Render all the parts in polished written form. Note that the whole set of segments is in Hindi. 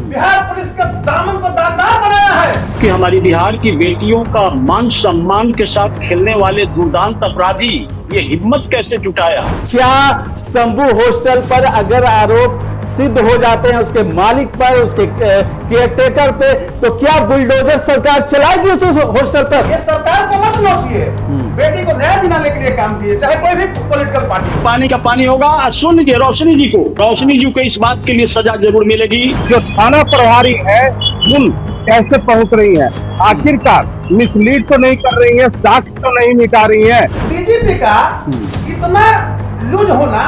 बिहार पुलिस के दामन को दागदार बनाया है कि हमारी बिहार की बेटियों का मान सम्मान के साथ खेलने वाले दुर्दांत अपराधी ये हिम्मत कैसे जुटाया। क्या शंभू हॉस्टल पर अगर आरोप सिद्ध हो जाते हैं उसके मालिक पर, उसके केयरटेकर पे, तो क्या बुलडोजर सरकार चलाएगी उस हॉस्टल पर? ये सरकार को मत नोचिए, बेटी को न्याय दिलाने के लिए काम किए, चाहे कोई भी पॉलिटिकल पार्टी। पानी का पानी होगा। सुन लीजिए रोशनी जी को इस बात के लिए सजा जरूर मिलेगी। जो थाना प्रभारी है पुल कैसे पहुंच रही है, आखिरकार मिसलीड तो नहीं कर रही है, साक्ष्य तो नहीं मिटा रही है। डीजीपी का इतना लूज होना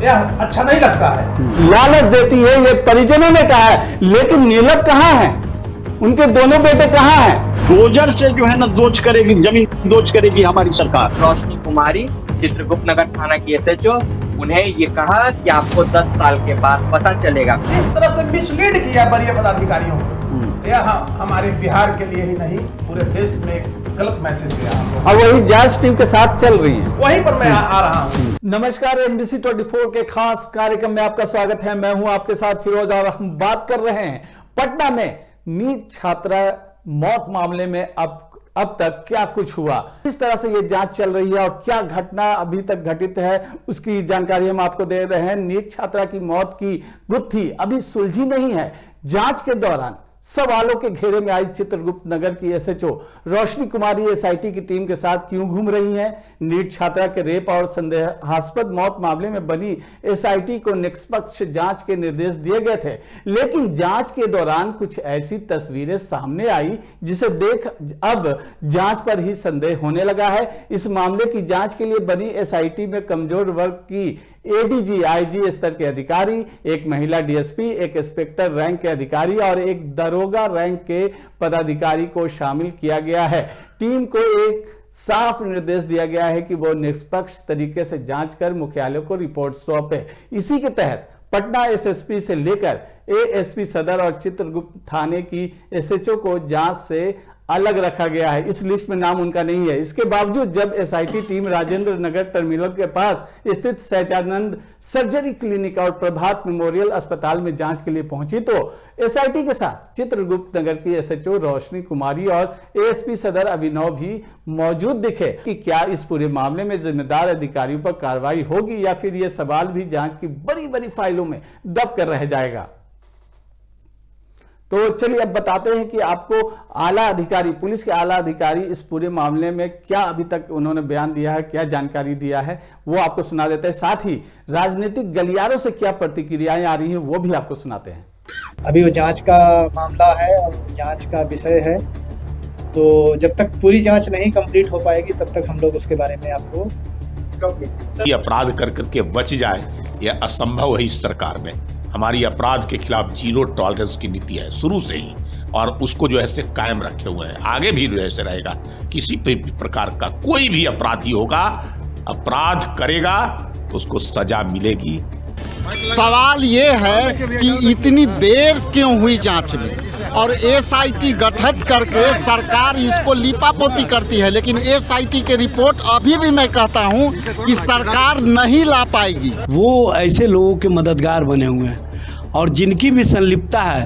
यह अच्छा नहीं लगता है। लालच देती है, ये परिजनों ने कहा है, लेकिन नीलम कहाँ है? उनके दोनों बेटे कहाँ हैं? डोजर से जो है ना दोच करेगी, जमीन दोच करेगी हमारी सरकार। रोशनी कुमारी चित्रगुप्त नगर थाना की एसएचओ, उन्हें ये कहा कि आपको 10 साल के बाद पता चलेगा। इस तरह से मिसलीड किया वरीय पदाधिकारियों को, यह हमारे बिहार के लिए ही नहीं पूरे देश में एक गलत मैसेज गया। और वही जांच टीम के साथ चल रही है, वहीं पर मैं आ रहा हूँ। नमस्कार, NBC 24 के खास कार्यक्रम में आपका स्वागत है। मैं हूं आपके साथ फिरोज और हम बात कर रहे हैं पटना में नीट छात्रा मौत मामले में अब तक क्या कुछ हुआ, किस तरह से ये जांच चल रही है और क्या घटना अभी तक घटित है, उसकी जानकारी हम आपको दे रहे हैं। नीट छात्रा की मौत की गुत्थी अभी सुलझी नहीं है। जांच के दौरान सवालों के घेरे में आई चित्रगुप्त नगर की एसएचओ रोशनी कुमारी एसआईटी की टीम के साथ क्यों घूम रही हैं? नीट छात्रा के रेप और संदेहास्पद मौत मामले में बनी एसआईटी को निष्पक्ष जांच के निर्देश दिए गए थे, लेकिन जांच के दौरान कुछ ऐसी तस्वीरें सामने आई जिसे देख अब जांच पर ही संदेह होने लगा है। इस मामले की जांच के लिए बनी एसआईटी में कमजोर वर्ग की एडीजी, आईजी स्तर के अधिकारी, एक महिला डीएसपी, एक इंस्पेक्टर रैंक के अधिकारी और एक दरोगा रैंक के पदाधिकारी को शामिल किया गया है। टीम को एक साफ निर्देश दिया गया है कि वो निष्पक्ष तरीके से जांच कर मुख्यालय को रिपोर्ट सौंपे। इसी के तहत पटना एसएसपी से लेकर एएसपी सदर और चित्रगुप्त थाने की एसएचओ को जांच से अलग रखा गया है। इस लिस्ट में नाम उनका नहीं है। इसके बावजूद जब SIT team Rajendra Nagar terminal के पास स्थित सहजानंद सर्जरी क्लिनिक और प्रभात मेमोरियल अस्पताल में जांच के लिए पहुंची तो एसआईटी के साथ चित्रगुप्त नगर की एसएचओ रोशनी कुमारी और एएसपी सदर अभिनव भी मौजूद दिखे कि क्या इस पूरे मामले में जिम्मेदार अधिकारियों पर कार्रवाई होगी या फिर यह सवाल भी जांच की बड़ी बड़ी फाइलों में दब कर रह जाएगा। तो चलिए अब बताते हैं कि आपको आला अधिकारी, पुलिस के आला अधिकारी इस पूरे मामले में क्या अभी तक उन्होंने बयान दिया है, क्या जानकारी दिया है, वो आपको सुना देते हैं। साथ ही राजनीतिक गलियारों से क्या प्रतिक्रियाएं आ रही हैं वो भी आपको सुनाते हैं। अभी वो जांच का मामला है और जांच का विषय है, तो जब तक पूरी जांच नहीं कंप्लीट हो पाएगी तब तक हम लोग उसके बारे में आपको अपराध कर करके बच जाए यह असंभव है। इस सरकार में हमारी अपराध के खिलाफ जीरो टॉलरेंस की नीति है शुरू से ही, और उसको जो ऐसे कायम रखे हुए हैं, आगे भी ऐसे रहेगा। किसी भी प्रकार का कोई भी अपराधी होगा, अपराध करेगा तो उसको सजा मिलेगी। सवाल ये है कि इतनी देर क्यों हुई जांच में, और एसआईटी गठित करके सरकार इसको लीपापोती करती है, लेकिन एसआईटी के रिपोर्ट अभी भी मैं कहता हूं कि सरकार नहीं ला पाएगी। वो ऐसे लोगों के मददगार बने हुए हैं और जिनकी भी संलिप्तता है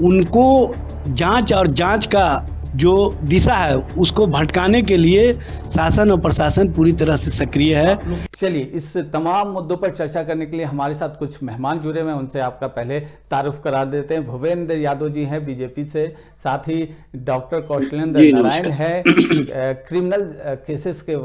उनको जांच और जांच का जो दिशा है उसको भटकाने के लिए शासन और प्रशासन पूरी तरह से सक्रिय है। चलिए इस तमाम मुद्दों पर चर्चा करने के लिए हमारे साथ कुछ मेहमान जुड़े हुए हैं, उनसे आपका पहले तारुफ करा देते हैं। भूपेंद्र यादव जी हैं बीजेपी से, साथ ही डॉक्टर कौशलेंद्र नारायण है, क्रिमिनल केसेस के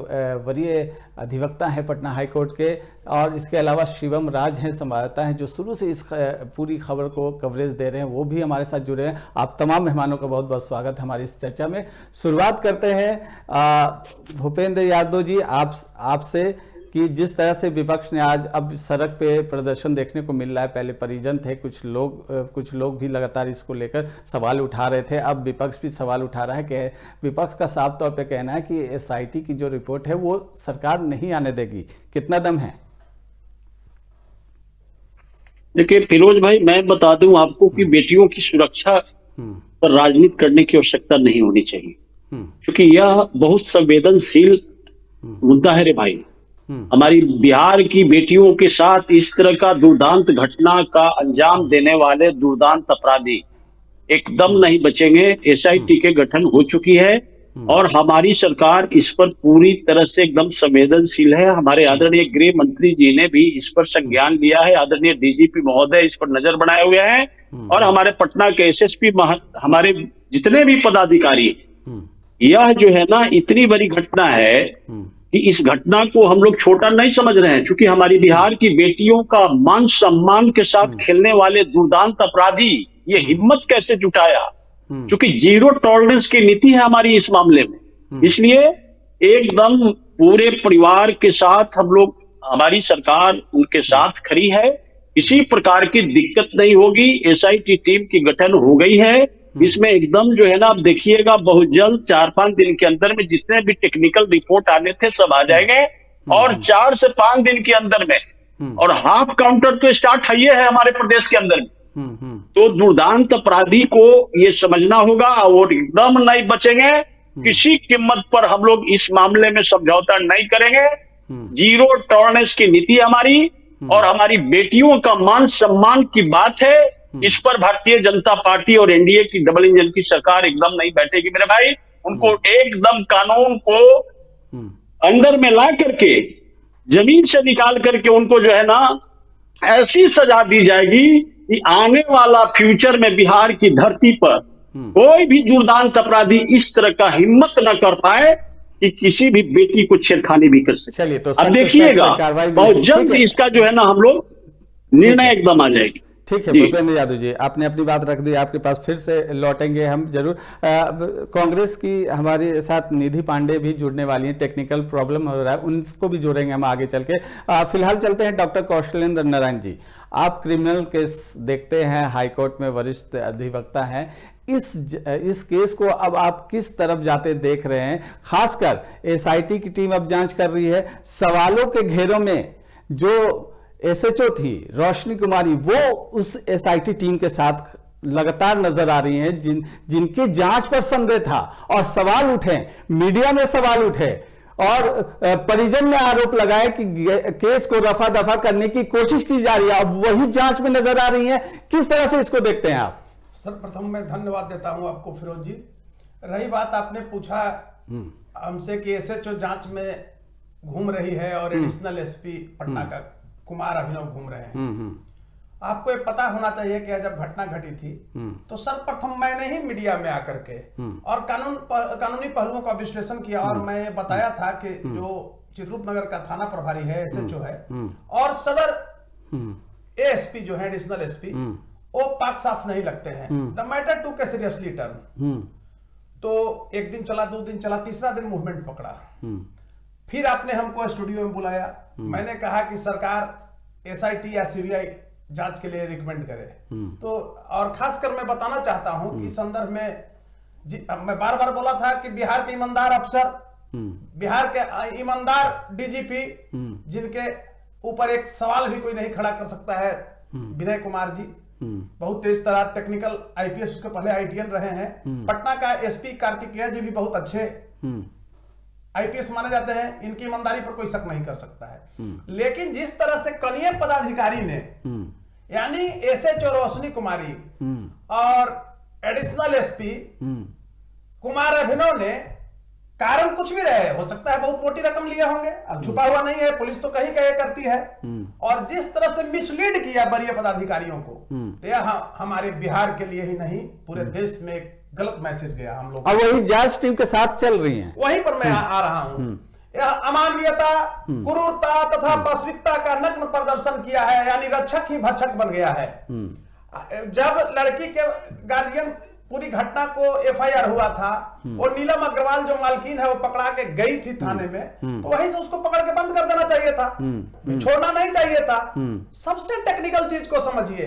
वरीय अधिवक्ता हैं पटना हाईकोर्ट के, और इसके अलावा शिवम राज हैं, संवाददाता हैं जो शुरू से इस पूरी खबर को कवरेज दे रहे हैं, वो भी हमारे साथ जुड़े हैं। आप तमाम मेहमानों का बहुत बहुत स्वागत है हमारी इस चर्चा में। शुरुआत करते हैं भूपेंद्र यादव जी आपसे कि जिस तरह से विपक्ष ने आज अब सड़क पे प्रदर्शन देखने को मिल रहा है, पहले परिजन थे, कुछ लोग भी लगातार इसको लेकर सवाल उठा रहे थे, अब विपक्ष भी सवाल उठा रहा है कि विपक्ष का साफ तौर पे कहना है कि एसआईटी की जो रिपोर्ट है वो सरकार नहीं आने देगी, कितना दम है? देखिए फिरोज भाई, मैं बता दूं आपको कि बेटियों की सुरक्षा पर राजनीति करने की आवश्यकता नहीं होनी चाहिए, क्योंकि यह बहुत संवेदनशील मुद्दा है रे भाई। हमारी बिहार की बेटियों के साथ इस तरह का दुर्दांत घटना का अंजाम देने वाले दुर्दांत अपराधी एकदम नहीं बचेंगे। एसआईटी के गठन हो चुकी है और हमारी सरकार इस पर पूरी तरह से एकदम संवेदनशील है। हमारे आदरणीय गृह मंत्री जी ने भी इस पर संज्ञान लिया है। आदरणीय डीजीपी महोदय इस पर नजर बनाए हुए हैं और हमारे पटना के एसएसपी हमारे जितने भी पदाधिकारी, यह जो है ना इतनी बड़ी घटना है कि इस घटना को हम लोग छोटा नहीं समझ रहे हैं, क्योंकि हमारी बिहार की बेटियों का मान सम्मान के साथ खेलने वाले दुर्दांत अपराधी ये हिम्मत कैसे जुटाया, क्योंकि जीरो टॉलरेंस की नीति है हमारी इस मामले में। इसलिए एकदम पूरे परिवार के साथ हम लोग, हमारी सरकार उनके साथ खड़ी है, किसी प्रकार की दिक्कत नहीं होगी। एसआईटी टीम की गठन हो गई है, इसमें एकदम जो है ना आप देखिएगा बहुत जल्द 4-5 दिन के अंदर में जितने भी टेक्निकल रिपोर्ट आने थे सब आ जाएंगे और 4 से 5 दिन के अंदर में, और हाफ काउंटर तो स्टार्ट है हमारे प्रदेश के अंदर में। तो दुर्दांत अपराधी को ये समझना होगा और एकदम नहीं बचेंगे। किसी कीमत पर हम लोग इस मामले में समझौता नहीं करेंगे। जीरो टॉलरेंस की नीति हमारी और हमारी बेटियों का मान सम्मान की बात है। इस पर भारतीय जनता पार्टी और एनडीए की डबल इंजन की सरकार एकदम नहीं बैठेगी मेरे भाई। उनको एकदम कानून को अंदर में ला करके, जमीन से निकाल करके उनको जो है ना ऐसी सजा दी जाएगी कि आने वाला फ्यूचर में बिहार की धरती पर कोई भी दुर्दांत अपराधी इस तरह का हिम्मत न कर पाए कि किसी भी बेटी को छेड़खानी भी कर सके। चलिए, तो अब देखिएगा बहुत जल्द इसका जो है ना हम लोग निर्णय एकदम आ जाएगी। ठीक है भूपेंद्र यादव जी, आपने अपनी बात रख दी, आपके पास फिर से लौटेंगे हम जरूर। कांग्रेस की हमारे साथ निधि पांडे भी जुड़ने वाली हैं, टेक्निकल प्रॉब्लम हो रहा है, उनको भी जोड़ेंगे हम आगे चल के। फिलहाल चलते हैं डॉक्टर कौशलेंद्र नारायण जी, आप क्रिमिनल केस देखते हैं, हाईकोर्ट में वरिष्ठ अधिवक्ता हैं, इस केस को अब आप किस तरफ जाते देख रहे हैं? खासकर एसआईटी की टीम अब जांच कर रही है, सवालों के घेरों में जो एसएचओ थी रोशनी कुमारी वो उस एसआईटी टीम के साथ लगातार नजर आ रही हैं, जिनके जांच पर संदेह था और सवाल उठे, मीडिया में सवाल उठे और परिजन ने आरोप लगाया कि केस को रफा दफा करने की कोशिश की जा रही है, अब वही जांच में नजर आ रही है। किस तरह से इसको देखते हैं आप? सर्वप्रथम मैं धन्यवाद देता हूं आपको फिरोज जी। रही बात आपने पूछा हमसे कि एसएचओ जांच में घूम रही है और एडिशनल एसपी पटना का कुमार अभिनव घूम रहे हैं। आपको ये पता होना चाहिए कि जब घटना घटी थी तो सर्वप्रथम मैंने ही मीडिया में आकर के और कानूनी पहलुओं का विश्लेषण किया और मैं ये बताया था कि जो चित्रकूट नगर का थाना प्रभारी है, एसएचओ है, और सदर एएसपी जो है एडिशनल एसपी, वो पाक साफ नहीं लगते हैं। द मैटर टू के सीरियसली टर्न। तो एक दिन चला, 2 दिन चला, तीसरा दिन मूवमेंट पकड़ा। फिर आपने हमको स्टूडियो में बुलाया, मैंने कहा कि सरकार एसआईटी या सीबीआई जांच के लिए रिकमेंड करे। तो और खासकर मैं बताना चाहता हूं कि संदर्भ में मैं बार बार बोला था कि बिहार के ईमानदार अफसर, बिहार के ईमानदार डीजीपी, जिनके ऊपर एक सवाल भी कोई नहीं खड़ा कर सकता है, विनय कुमार जी, बहुत तेज तरह टेक्निकल आईपीएस, उसके पहले आईटीएन रहे हैं। पटना का एसपी कार्तिकेय जी भी बहुत अच्छे आईपीएस माने जाते हैं, इनकी ईमानदारी पर कोई शक नहीं कर सकता है। लेकिन जिस तरह से कनीय पदाधिकारी ने, यानी एसएचओ रोशनी कुमारी और एडिशनल एसपी कुमार अभिनव ने, कारण कुछ भी रहे, हो सकता है बहुत मोटी रकम लिए होंगे, अब छुपा हुआ नहीं है, पुलिस तो कहीं कहीं करती है, और जिस तरह से मिसलीड किया वरीय पदाधिकारियों को, तो यह हमारे बिहार के लिए ही नहीं पूरे देश में एक गलत मैसेज गया हम लोग। अब वही जांच टीम के साथ चल रही हैं, वहीं पर मैं आ रहा हूं। यह अमानवीयता, क्रूरता तथा पाशविकता का नग्न प्रदर्शन किया है, यानी रक्षक ही भक्षक बन गया है। जब लड़की के गार्जियन पूरी घटना को एफआईआर हुआ था और नीलम अग्रवाल जो मालकिन है वो पकड़ा के गई थी थाने में, तो वहीं से उसको पकड़ के बंद कर देना चाहिए था, छोड़ना नहीं चाहिए था। सबसे टेक्निकल चीज को समझिए,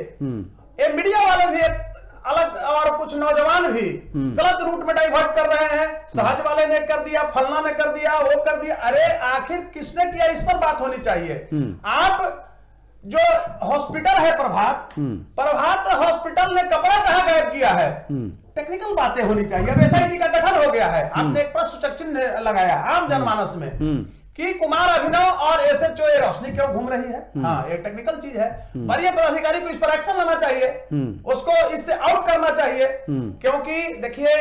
ये मीडिया वाले भी एक अलग और कुछ नौजवान भी गलत रूट में डाइवर्ट कर रहे हैं। सहज वाले ने कर दिया, फलना ने कर दिया, वो कर दिया। अरे आखिर किसने किया, इस पर बात होनी चाहिए। आप जो हॉस्पिटल है प्रभात हॉस्पिटल ने कपड़ा कहां गायब किया है, टेक्निकल बातें होनी चाहिए। अब एसआईटी का गठन हो गया है, आपने एक प्रश्न चिन्ह लगाया आम जनमानस में कि कुमार अभिनव और एसएचओ ये रोशनी क्यों घूम रही है। हाँ, ये टेक्निकल चीज है, वरीय पदाधिकारी को इस पर एक्शन लेना चाहिए, उसको इससे आउट करना चाहिए, क्योंकि देखिए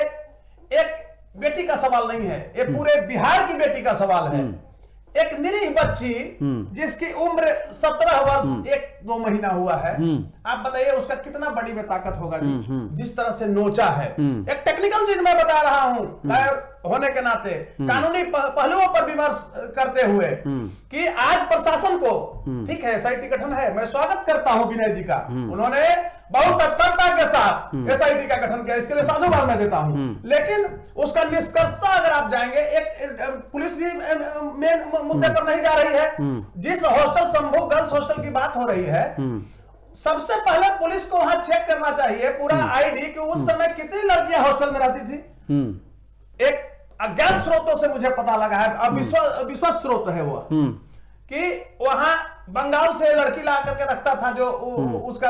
एक बेटी का सवाल नहीं है, ये पूरे बिहार की बेटी का सवाल है। एक निरीह बच्ची जिसकी उम्र 17 वर्ष 1-2 महीना हुआ है, आप बताइए उसका कितना बड़ी में ताकत होगा जी, जिस तरह से नोचा है। एक टेक्निकल चीज मैं बता रहा हूं, लॉयर होने के नाते कानूनी पहलुओं पर विमर्श करते हुए, कि आज प्रशासन को, ठीक है एसआईटी गठन है, मैं स्वागत करता हूं विनय जी का, उन्होंने बहुत तत्परता के साथ एसआईटी का गठन किया, इसके लिए साधुवाद मैं देता हूं, लेकिन उसका निष्कर्षता अगर आप जाएंगे, एक पुलिस भी मेन मुद्दे पर नहीं जा रही है। जिस हॉस्टल शंभू गर्ल्स हॉस्टल की बात हो रही है, सबसे पहले पुलिस को वहां चेक करना चाहिए पूरा आईडी कि उस समय कितनी लड़कियां हॉस्टल में रहती थी। एक अज्ञात स्रोतों से मुझे पता लगा है, अब विश्वास स्रोत है वो, कि वहां बंगाल से लड़की ला करके रखता था जो उसका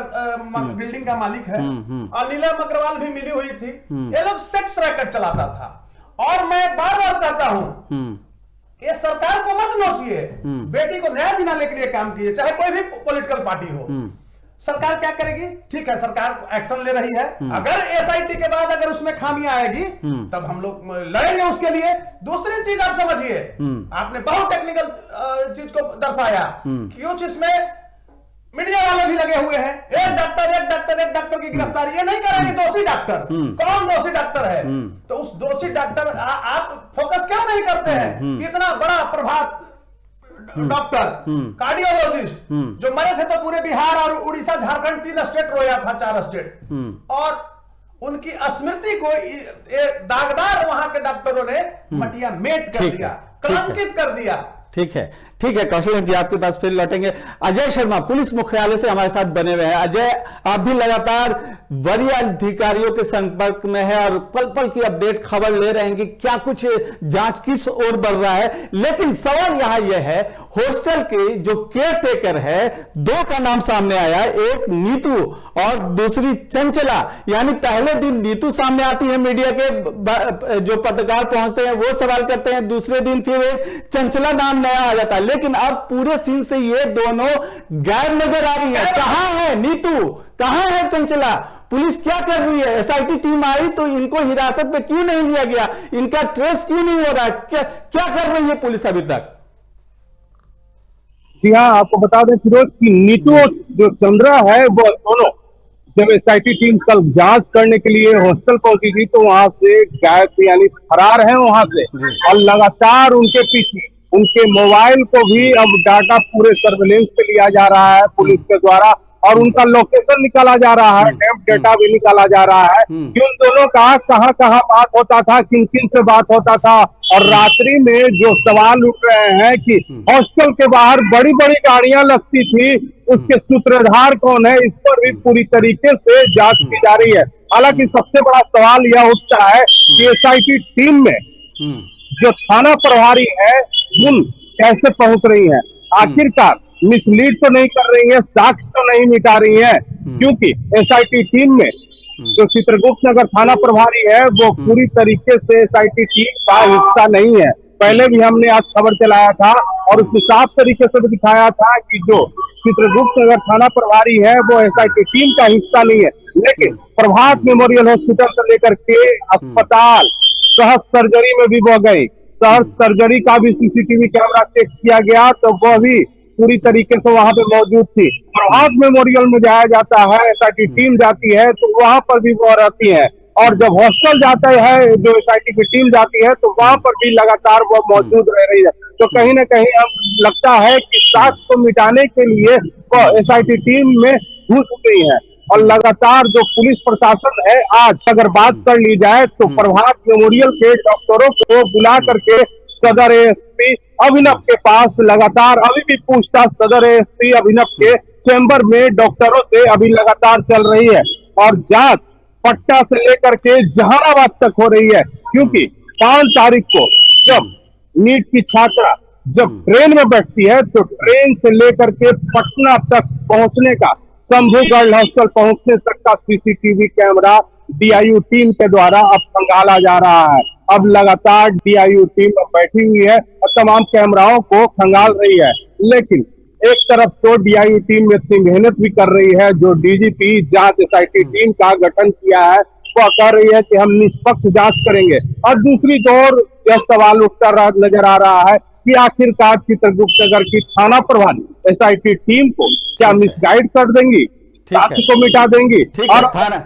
बिल्डिंग का मालिक है, और नीलम अग्रवाल भी मिली हुई थी। ये लोग सेक्स रैकेट चलाता था। और मैं बार बार कहता हूं, ये सरकार को मत नोचिए, बेटी को न्याय दिलाने के लिए काम कीजिए, चाहे कोई भी पॉलिटिकल पार्टी हो। सरकार क्या करेगी? ठीक है, सरकार एक्शन ले रही है, अगर एसआईटी के बाद अगर उसमें खामियां आएगी तब हम लोग लड़ेंगे उसके लिए। दूसरी चीज आप समझिए, आपने बहुत टेक्निकल चीज को दर्शाया, कुछ इसमें मीडिया वाले भी लगे हुए हैं, एक डॉक्टर की गिरफ्तारी, ये नहीं करेंगे दोषी डॉक्टर, कौन दोषी डॉक्टर है, तो उस दोषी डॉक्टर आप फोकस क्यों नहीं करते हैं? इतना बड़ा प्रभात डॉक्टर कार्डियोलॉजिस्ट जो मरे थे, तो पूरे बिहार और उड़ीसा झारखंड 3 स्टेट रोया था, 4 स्टेट, और उनकी स्मृति को दागदार वहां के डॉक्टरों ने मटिया मेट कर दिया, कलंकित कर दिया। ठीक है, ठीक है कौशल जी, आपके पास फिर लौटेंगे। अजय शर्मा पुलिस मुख्यालय से हमारे साथ बने हुए हैं। अजय, आप भी लगातार वरीय अधिकारियों के संपर्क में है और पल पल की अपडेट खबर ले रहे हैं कि क्या कुछ जांच किस ओर बढ़ रहा है, लेकिन सवाल यहां यह है, हॉस्टल के जो केयर टेकर है, 2 का नाम सामने आया, एक नीतू और दूसरी चंचला, यानी पहले दिन नीतू सामने आती है, मीडिया के जो पत्रकार पहुंचते हैं वो सवाल करते हैं, दूसरे दिन फिर एक चंचला नाम नया आ जाता है, लेकिन अब पूरे सीन से ये दोनों गायब नजर आ रही है। कहां है नीतू, कहां है चंचला, पुलिस क्या कर रही है? एसआईटी टीम आई तो इनको हिरासत में क्यों नहीं लिया गया, इनका ट्रेस क्यों नहीं हो रहा है, क्या कर रही है पुलिस अभी तक? जी हाँ, आपको बता दें फिरोज की नीतू जो चंद्रा है वो दोनों जब एसआईटी टीम कल जांच करने के लिए हॉस्टल पहुंची थी तो वहां से गायब थी, यानी फरार है वहां से, और लगातार उनके पीछे उनके मोबाइल को भी अब डाटा पूरे सर्विलेंस पे लिया जा रहा है पुलिस के द्वारा, और उनका लोकेशन निकाला जा रहा है, टैप डेटा भी निकाला जा रहा है कि उन दोनों का कहां कहां बात होता था, किन किन से बात होता था। और रात्रि में जो सवाल उठ रहे हैं कि हॉस्टल के बाहर बड़ी बड़ी गाड़ियां लगती थी, उसके सूत्रधार कौन है, इस पर भी पूरी तरीके से जांच की जा रही है। हालांकि सबसे बड़ा सवाल यह उठता है कि एसआईटी टीम में जो थाना प्रभारी है उन कैसे पहुंच रही है, आखिरकार मिसलीड तो नहीं कर रही है, साक्ष्य तो नहीं मिटा रही है, क्योंकि एसआईटी टीम में जो चित्रगुप्त नगर थाना प्रभारी है वो पूरी तरीके से एसआईटी टीम का हिस्सा नहीं है। पहले भी हमने आज खबर चलाया था और उसमें साफ तरीके से दिखाया था कि जो चित्रगुप्त नगर थाना प्रभारी है वो एसआईटी टीम का हिस्सा नहीं है, लेकिन प्रभात मेमोरियल हॉस्पिटल से लेकर के अस्पताल सहज सर्जरी में भी वो गई, सहज सर्जरी का भी सीसीटीवी कैमरा चेक किया गया तो वह भी पूरी तरीके से वहां पे मौजूद थी। प्रभात मेमोरियल में जाया जाता है, एसआईटी टीम जाती है तो वहां पर भी वो रहती है, और जब हॉस्टल जाता है जो एसआईटी की टीम जाती है तो वहां पर भी लगातार वो मौजूद रह रही है। तो कहीं ना कहीं अब लगता है कि साक्ष्य को मिटाने के लिए वो एसआईटी टीम में घुस गई है, और लगातार जो पुलिस प्रशासन है, आज अगर बात कर ली जाए तो प्रभात मेमोरियल के डॉक्टरों को बुला करके सदर एएसपी अभिनव के पास लगातार अभी भी पूछताछ सदर एएसपी अभिनव के चैम्बर में डॉक्टरों से अभी लगातार चल रही है, और जांच पटना से लेकर के जहानाबाद तक हो रही है, क्योंकि 5 तारीख को जब नीट की छात्रा जब ट्रेन में बैठती है तो ट्रेन से लेकर के पटना तक पहुंचने का, शंभू गर्ल हॉस्टल पहुंचने तक का सीसीटीवी कैमरा डीआईयू टीम के द्वारा अब खंगाला जा रहा है। अब लगातार डीआईयू टीम बैठी हुई है और तमाम कैमराओं को खंगाल रही है। लेकिन एक तरफ तो डीआईयू टीम इतनी मेहनत भी कर रही है, जो डीजीपी जांच एसआईटी टीम का गठन किया है वो कह रही है कि हम निष्पक्ष जांच करेंगे, और दूसरी ओर यह सवाल उठता नजर आ रहा है कि आखिरकार चित्रगुप्त नगर की थाना प्रभारी एसआईटी टीम को क्या मिसगाइड कर देंगी, साक्ष्य को मिटा देंगी। ठीक है थाना,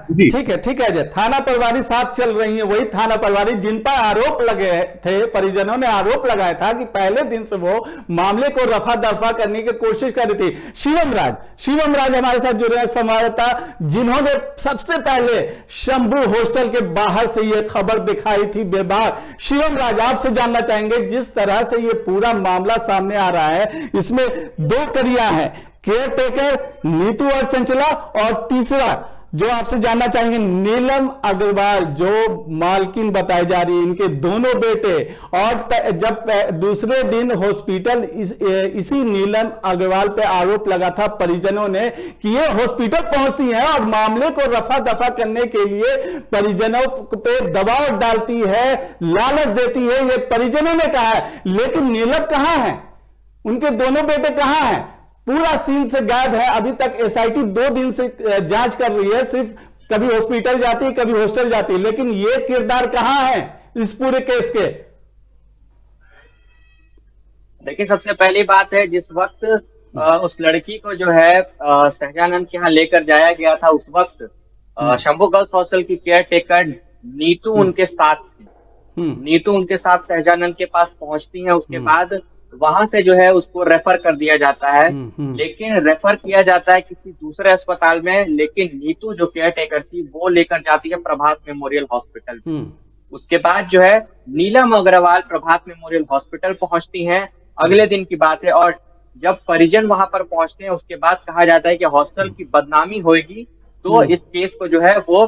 ठीक है अजय, थाना प्रभारी साथ चल रही है, वही थाना प्रभारी जिन पर आरोप लगे थे, परिजनों ने आरोप लगाया था कि पहले दिन से वो मामले को रफा दफा करने की कोशिश कर रही थी। शिवम राज हमारे साथ जुड़े हैं संवाददाता, जिन्होंने सबसे पहले शंभू हॉस्टल के बाहर से ये खबर दिखाई थी बेबाक। शिवम राज, आपसे जानना चाहेंगे, जिस तरह से ये पूरा मामला सामने आ रहा है, इसमें दो कड़ियां हैं, केयर टेकर नीतू और चंचला, और तीसरा जो आपसे जानना चाहेंगे नीलम अग्रवाल, जो मालकिन बताई जा रही है, इनके दोनों बेटे। और जब दूसरे दिन हॉस्पिटल इसी नीलम अग्रवाल पे आरोप लगा था परिजनों ने कि ये हॉस्पिटल पहुंचती है और मामले को रफा दफा करने के लिए परिजनों पे दबाव डालती है, लालच देती है, ये परिजनों ने कहा है। लेकिन नीलम कहां है, उनके दोनों बेटे कहां हैं? पूरा सीन से गायब है। अभी तक एसआईटी 2 दिन से जांच कर रही है, सिर्फ कभी हॉस्पिटल जाती है, कभी हॉस्टल जाती है, लेकिन ये किरदार कहां है इस पूरे केस के? देखिए, सबसे पहली बात है, जिस वक्त उस लड़की को जो है सहजानंद के यहाँ लेकर जाया गया था, उस वक्त शंभू गर्ल्स हॉस्टल की केयर टेकर नीतू उनके साथ थी। नीतू उनके साथ सहजानंद के पास पहुंचती है, उसके बाद वहां से जो है उसको रेफर कर दिया जाता है, लेकिन रेफर किया जाता है किसी दूसरे अस्पताल में, लेकिन नीतू जो केयर टेकर थी वो लेकर जाती है प्रभात मेमोरियल हॉस्पिटल। उसके बाद जो है नीलम अग्रवाल प्रभात मेमोरियल हॉस्पिटल पहुंचती हैं, अगले दिन की बात है। और जब परिजन वहां पर पहुंचते हैं, उसके बाद कहा जाता है कि हॉस्टल की बदनामी होगी, तो इस केस को जो है वो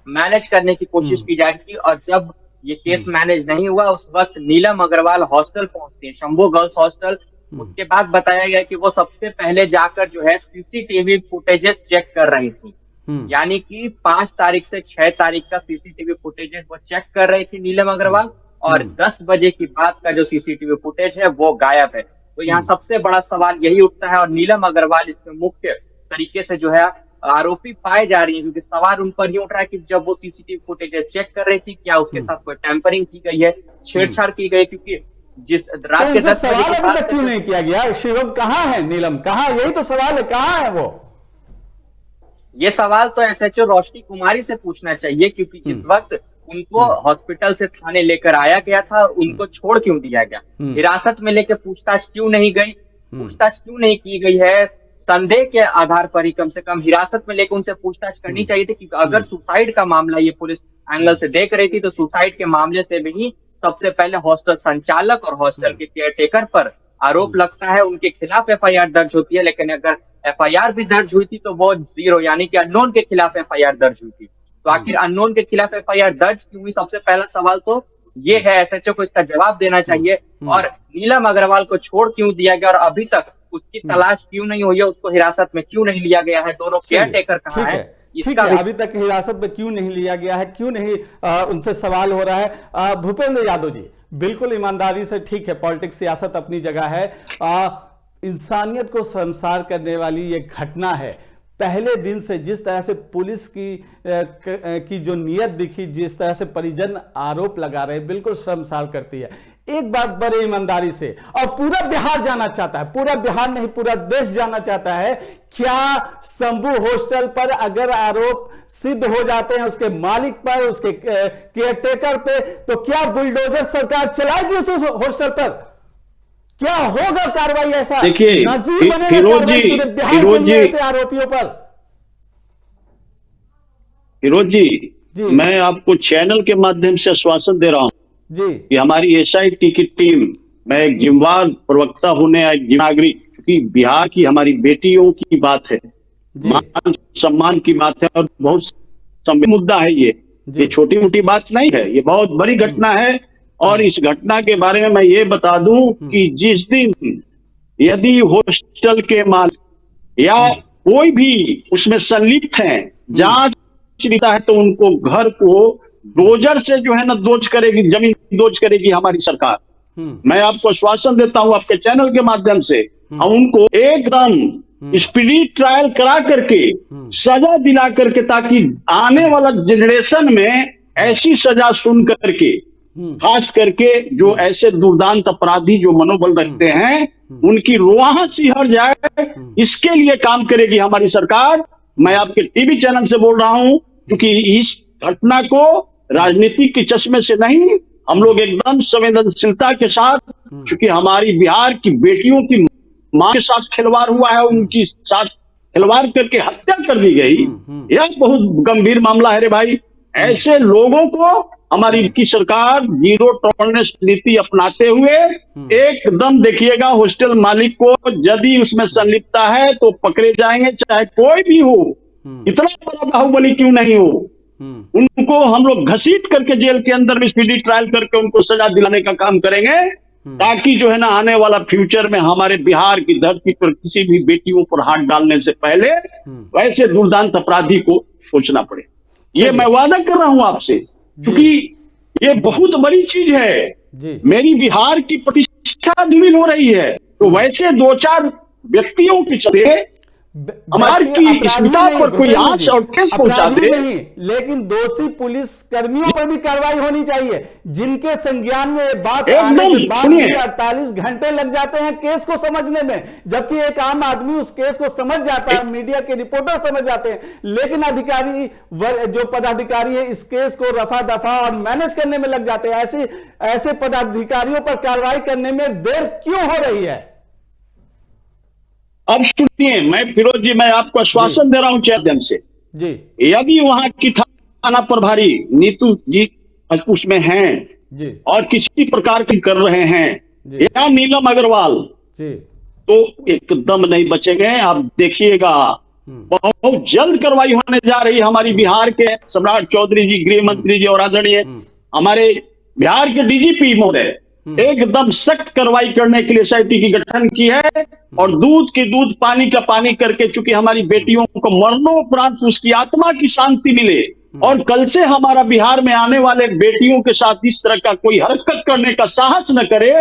मैनेज करने की कोशिश की जाएगी। और जब ये केस मैनेज नहीं हुआ, उस वक्त नीलम अग्रवाल हॉस्टल पहुंचती है, शंभू गर्ल्स हॉस्टल। उसके बाद बताया गया कि वो सबसे पहले जाकर जो है सीसीटीवी फुटेजेस चेक कर रही थी, यानी कि 5 तारीख से 6 तारीख का सीसीटीवी फुटेजेस वो चेक कर रही थी नीलम अग्रवाल, और 10 बजे की बात का जो सीसीटीवी फुटेज है वो गायब है। तो यहाँ सबसे बड़ा सवाल यही उठता है, और नीलम अग्रवाल इसमें मुख्य तरीके से जो है आरोपी पाए जा रही है, क्योंकि सवाल उन पर ही उठ रहा है कि जब वो सीसीटीवी फुटेज चेक कर रही थी, क्या उसके साथ कोई टेम्परिंग की गई है, छेड़छाड़ की गई, क्योंकि जिस रात के 10 बजे अभी तक क्यों नहीं किया गया? शिवम कहाँ है, नीलम कहाँ, यही तो सवाल है, कहाँ है वो? ये सवाल तो एसएचओ रोशनी कुमारी से पूछना चाहिए, क्योंकि जिस वक्त उनको हॉस्पिटल से थाने लेकर आया गया था, उनको छोड़ क्यों दिया गया, हिरासत में लेकर पूछताछ क्यों नहीं गई, पूछताछ क्यों नहीं की गई है? संदेह के आधार पर ही कम से कम हिरासत में लेकर उनसे पूछताछ करनी चाहिए थी, क्योंकि अगर सुसाइड का मामला ये पुलिस एंगल से देख रही थी, तो सुसाइड के मामले से भी सबसे पहले हॉस्टल संचालक और हॉस्टल के केयर टेकर पर आरोप लगता है, उनके खिलाफ एफआईआर दर्ज होती है। लेकिन अगर एफआईआर भी दर्ज हुई थी तो वो 0, यानी कि अननोन के खिलाफ एफआईआर दर्ज हुई थी। तो आखिर अननोन के खिलाफ एफआईआर दर्ज क्यों हुई, सबसे पहला सवाल तो ये है, एसएचओ को इसका जवाब देना चाहिए। और नीलम अग्रवाल को छोड़ क्यों दिया गया, और अभी तक उसकी तलाश क्यों नहीं हुई है, उसको हिरासत में क्यों नहीं लिया गया है, दोनों केयर टेकर कहाँ है, ठीक है, अभी तक हिरासत में क्यों नहीं लिया गया है, क्यों नहीं उनसे सवाल हो रहा है। भूपेंद्र यादव जी, बिल्कुल ईमानदारी से, ठीक है, पॉलिटिक्स सियासत अपनी जगह है, इंसानियत को शर्मसार करने वाली ये घटना है। पहले दिन से जिस तरह से पुलिस की जो नीयत दिखी, जिस तरह से परिजन आरोप लगा रहे, बिल्कुल शर्मसार करती है। एक बात बड़े ईमानदारी से, और पूरा बिहार जानना चाहता है, पूरा बिहार नहीं पूरा देश जानना चाहता है, क्या शंभू हॉस्टल पर अगर आरोप सिद्ध हो जाते हैं उसके मालिक पर, उसके केयरटेकर पे, तो क्या बुलडोजर सरकार चलाएगी उस हॉस्टल पर? क्या होगा कार्रवाई? ऐसा देखिए फिरोज जी आरोपियों पर। फिरोज जी, मैं आपको चैनल के माध्यम से आश्वासन दे रहा हूं जी कि हमारी एसआईटी की टीम, मैं एक जिम्मेदार प्रवक्ता होने, एक नागरिक, क्योंकि बिहार की हमारी बेटियों की बात है, मान सम्मान की बात है, और बहुत संवेदनशील मुद्दा है ये छोटी मोटी बात नहीं है, ये बहुत बड़ी घटना है। और इस घटना के बारे में मैं ये बता दूं कि जिस दिन यदि हॉस्टल के मालिक या कोई भी उसमें संलिप्त हैं, जांच है, तो उनको घर को डोजर से जो है ना दोज करेगी, जमीन दोज करेगी हमारी सरकार। मैं आपको आश्वासन देता हूं आपके चैनल के माध्यम से, हम उनको एकदम स्पीडी ट्रायल करा करके सजा दिला करके, ताकि आने वाला जनरेशन में ऐसी सजा सुन करके, खास करके जो ऐसे दुर्दांत अपराधी जो मनोबल रखते हैं उनकी रुआं सिहर जाए, इसके लिए काम करेगी हमारी सरकार। मैं आपके टीवी चैनल से बोल रहा हूं, क्योंकि इस घटना को राजनीति के चश्मे से नहीं, हम लोग एकदम संवेदनशीलता के साथ, क्योंकि हमारी बिहार की बेटियों की मां के साथ खिलवाड़ हुआ है, उनकी साथ खिलवाड़ करके हत्या कर दी गई, यह बहुत गंभीर मामला है रे भाई। ऐसे लोगों को हमारी की सरकार जीरो टॉलरेंस नीति अपनाते हुए एकदम देखिएगा, हॉस्टल मालिक को यदि उसमें संलिप्तता है तो पकड़े जाएंगे, चाहे कोई भी हो, इतना बड़ा बाहुबली क्यों नहीं हो, उनको हम लोग घसीट करके जेल के अंदर में स्पीडी ट्रायल करके उनको सजा दिलाने का काम करेंगे, ताकि जो है ना आने वाला फ्यूचर में हमारे बिहार की धरती पर किसी भी बेटियों पर हाथ डालने से पहले वैसे दुर्दांत अपराधी को सोचना पड़े। ये मैं वादा कर रहा हूं आपसे, क्योंकि ये बहुत बड़ी चीज है। मेरी बिहार की प्रतिष्ठा धूमिल हो रही है, तो वैसे दो चार व्यक्तियों के चलते हमारी की स्मिता पर कोई आंच और केस पहुंचा दे, नहीं, लेकिन दोषी पुलिस कर्मियों पर भी कार्रवाई होनी चाहिए, जिनके संज्ञान में बात आने के बाद 48 घंटे लग जाते हैं केस को समझने में, जबकि एक आम आदमी उस केस को समझ जाता है, मीडिया के रिपोर्टर समझ जाते हैं, लेकिन अधिकारी जो पदाधिकारी है इस केस को रफा दफा और मैनेज करने में लग जाते हैं। ऐसे पदाधिकारियों पर कार्रवाई करने में देर क्यों हो रही है? अब सुनिए, मैं फिरोज जी, मैं आपको आश्वासन दे रहा हूं माध्यम से जी, यदि वहां की थाना प्रभारी नीतू जी उसमें हैं जी, और किसी प्रकार की कर रहे हैं, या नीलम अग्रवाल जी, तो एकदम नहीं बचेंगे। आप देखिएगा, बहुत जल्द कार्रवाई होने जा रही है। हमारी बिहार के सम्राट चौधरी जी, गृह मंत्री जी और आदरणीय हमारे बिहार के डीजीपी महोदय एकदम सख्त कार्रवाई करने के लिए एसआईटी की गठन की है, और दूध की दूध पानी का पानी करके, चूंकि हमारी बेटियों को मरणोपरांत उसकी आत्मा की शांति मिले, और कल से हमारा बिहार में आने वाले बेटियों के साथ इस तरह का कोई हरकत करने का साहस न करे,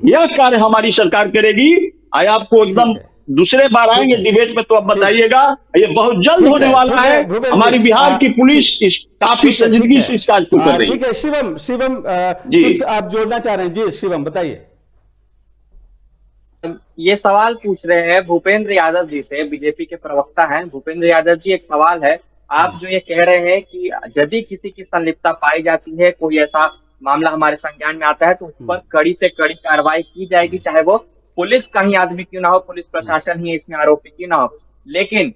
यह कार्य हमारी सरकार करेगी। आया आपको एकदम दूसरे बार आएंगे डिबेट में तो आप बताइएगा, ये बहुत जल्द होने वाला है। हमारी बिहार की पुलिस काफी संजीदगी से इस कार्य को कर रही है। ठीक है, शिवम कुछ आप जोड़ना चाह रहे हैं? जी शिवम बताइए। ये सवाल पूछ रहे हैं भूपेंद्र यादव जी से, बीजेपी के प्रवक्ता हैं भूपेंद्र यादव जी। एक सवाल है, आप जो ये कह रहे हैं कि यदि किसी की संलिप्तता पाई जाती है, कोई ऐसा मामला हमारे संज्ञान में आता है, तो उस पर कड़ी से कड़ी कार्रवाई की जाएगी, चाहे वो पुलिस का ही आदमी क्यों ना हो, पुलिस प्रशासन ही इसमें आरोपी क्यों ना हो। लेकिन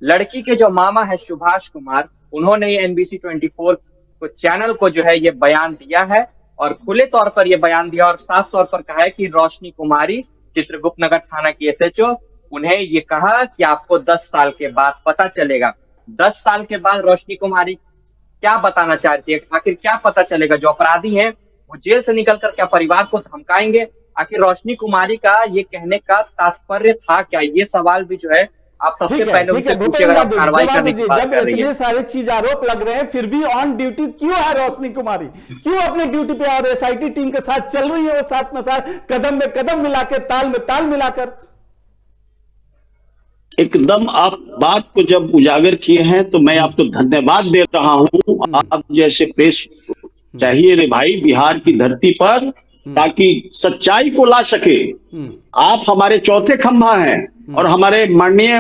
लड़की के जो मामा है सुभाष कुमार, उन्होंने ये NBC 24 को चैनल को जो है ये बयान दिया है, और खुले तौर पर ये बयान दिया और साफ तौर पर कहा है कि रोशनी कुमारी चित्रगुप्त नगर थाना की SHO, उन्हें ये कहा कि आपको 10 साल के बाद पता चलेगा। 10 साल के बाद रोशनी कुमारी क्या बताना चाहती है? आखिर क्या पता चलेगा? जो अपराधी हैं वो जेल से निकलकर क्या परिवार को धमकाएंगे? आखिर रोशनी कुमारी का ये कहने का तात्पर्य था क्या? ये सवाल भी जो है आप सबसे पहले उनसे पूछिए, अगर आप कार्रवाई करने की बात कर रही है। इतने सारे चीज आरोप लग रहे हैं, फिर भी ऑन ड्यूटी क्यों है रोशनी कुमारी? क्यों अपने ड्यूटी पे और SIT टीम के साथ चल रही है, वो साथ में साथ कदम में कदम मिलाकर, ताल में ताल मिलाकर? एकदम आप बात को जब उजागर किए हैं तो मैं आपको धन्यवाद दे रहा हूं। आप जैसे प्रेस चाहिए रे भाई बिहार की धरती पर, ताकि सच्चाई को ला सके। आप हमारे चौथे खंभा हैं, और हमारे माननीय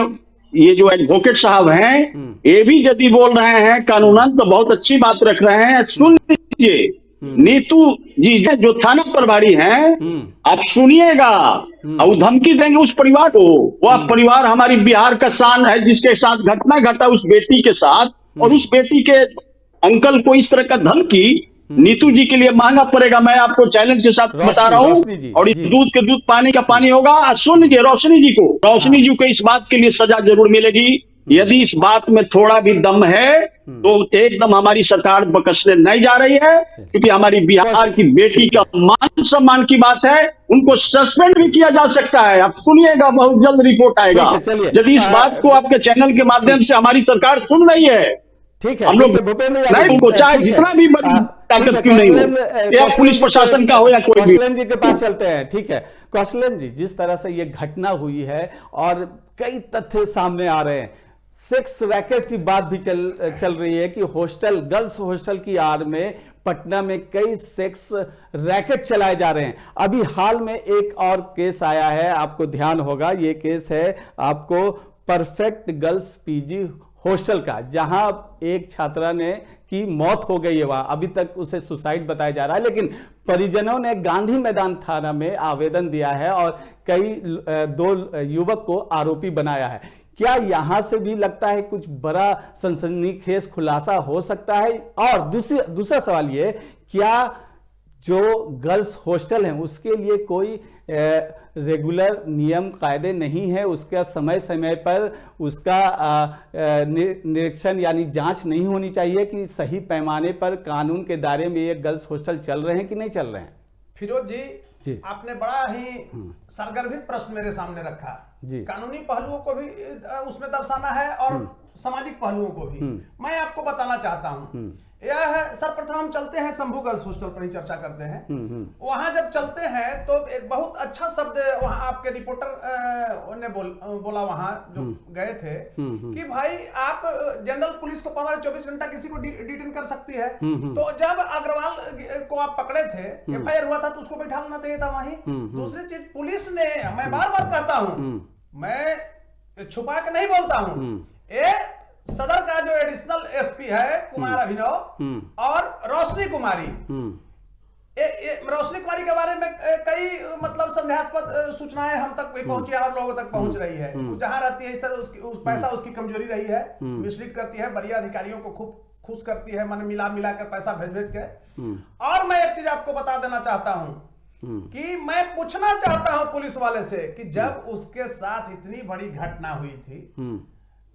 ये जो एडवोकेट साहब हैं, ये भी यदि बोल रहे हैं कानूनन तो बहुत अच्छी बात रख रहे हैं। सुन लीजिए, नीतू जी जो थाना प्रभारी हैं, आप सुनिएगा, और धमकी देंगे उस परिवार को। वह परिवार हमारी बिहार का शान है, जिसके साथ घटना घटा उस बेटी के साथ, और उस बेटी के अंकल को इस तरह का धमकी नीतू जी के लिए महंगा पड़ेगा। मैं आपको चैलेंज के साथ बता रहा हूँ, और इस दूध के दूध पानी का पानी होगा। सुन लीजिए, रोशनी जी को इस बात के लिए सजा जरूर मिलेगी। यदि इस बात में थोड़ा भी दम है तो एकदम हमारी सरकार बकसने नहीं जा रही है, क्योंकि हमारी बिहार की बेटी का मान सम्मान की बात है। उनको सस्पेंड भी किया जा सकता है। आप सुनिएगा, बहुत जल्द रिपोर्ट आएगा। यदि इस बात को आपके चैनल के माध्यम से हमारी सरकार सुन रही है ठीक है, हम लोग भूपेंद्र नहीं, यादव, उनको चाहे ठीक है। जितना भी बड़ी ताकत क्यों नहीं हो, या कौशलन पुलिस जी प्रशासन का हो या कोई भी। कौशलन जी के पास चलते हैं। ठीक है कौशलन जी, जिस तरह से ये घटना हुई है और कई तथ्य सामने आ रहे हैं, सेक्स रैकेट की बात भी चल रही है कि हॉस्टल, गर्ल्स हॉस्टल की आड़ में पटना में कई सेक्स रैकेट चलाए जा रहे हैं। अभी हाल में एक और केस आया है, आपको ध्यान होगा, ये केस है आपको परफेक्ट गर्ल्स पीजी हॉस्टल का, जहां एक छात्रा ने की मौत हो गई है। वहां अभी तक उसे सुसाइड बताया जा रहा है, लेकिन परिजनों ने गांधी मैदान थाना में आवेदन दिया है और कई 2 युवक को आरोपी बनाया है। क्या यहां से भी लगता है कुछ बड़ा सनसनीखेज खुलासा हो सकता है? और दूसरा सवाल ये, क्या जो गर्ल्स हॉस्टल हैं उसके लिए कोई रेगुलर नियम कायदे नहीं है, उसका समय समय पर उसका निरीक्षण यानी जांच नहीं होनी चाहिए कि सही पैमाने पर कानून के दायरे में ये गर्ल्स हॉस्टल चल रहे हैं कि नहीं चल रहे हैं? फिरोज जी, आपने बड़ा ही सरगर्भित प्रश्न मेरे सामने रखा जी। कानूनी पहलुओं को भी उसमें दर्शाना है और सामाजिक पहलुओं को भी। मैं आपको बताना चाहता हूं, यह सर्वप्रथम हम चलते हैं शंभू गर्ल्स हॉस्टल पर ही चर्चा करते हैं। वहां जब चलते हैं तो एक बहुत अच्छा शब्द वहां आपके रिपोर्टर ने बोला वहां जो गए थे कि भाई आप जनरल पुलिस को पावर 24 घंटा किसी को डिटेन कर सकती है। तो जब अग्रवाल को आप पकड़े थे, एफआईआर हुआ था, तो उसको बैठा लेना चाहिए था वहीं। दूसरी चीज, पुलिस ने, मैं बार बार कहता हूं, मैं छुपा के नहीं बोलता हूं, सदर का जो एडिशनल एसपी है कुमार अभिनव और रोशनी कुमारी, रोशनी कुमारी के बारे में कई मतलब संदेहास्पद सूचनाएं हम तक पहुंची और लोगों तक पहुंच रही है। जहां रहती है इस तरह उस पैसा उसकी कमजोरी रही है, मिसलीड करती है, बड़े अधिकारियों को खूब खुश करती है, मन मिला कर पैसा भेज के। और मैं एक चीज आपको बता देना चाहता हूं कि मैं पूछना चाहता हूं पुलिस वाले से कि जब उसके साथ इतनी बड़ी घटना हुई थी,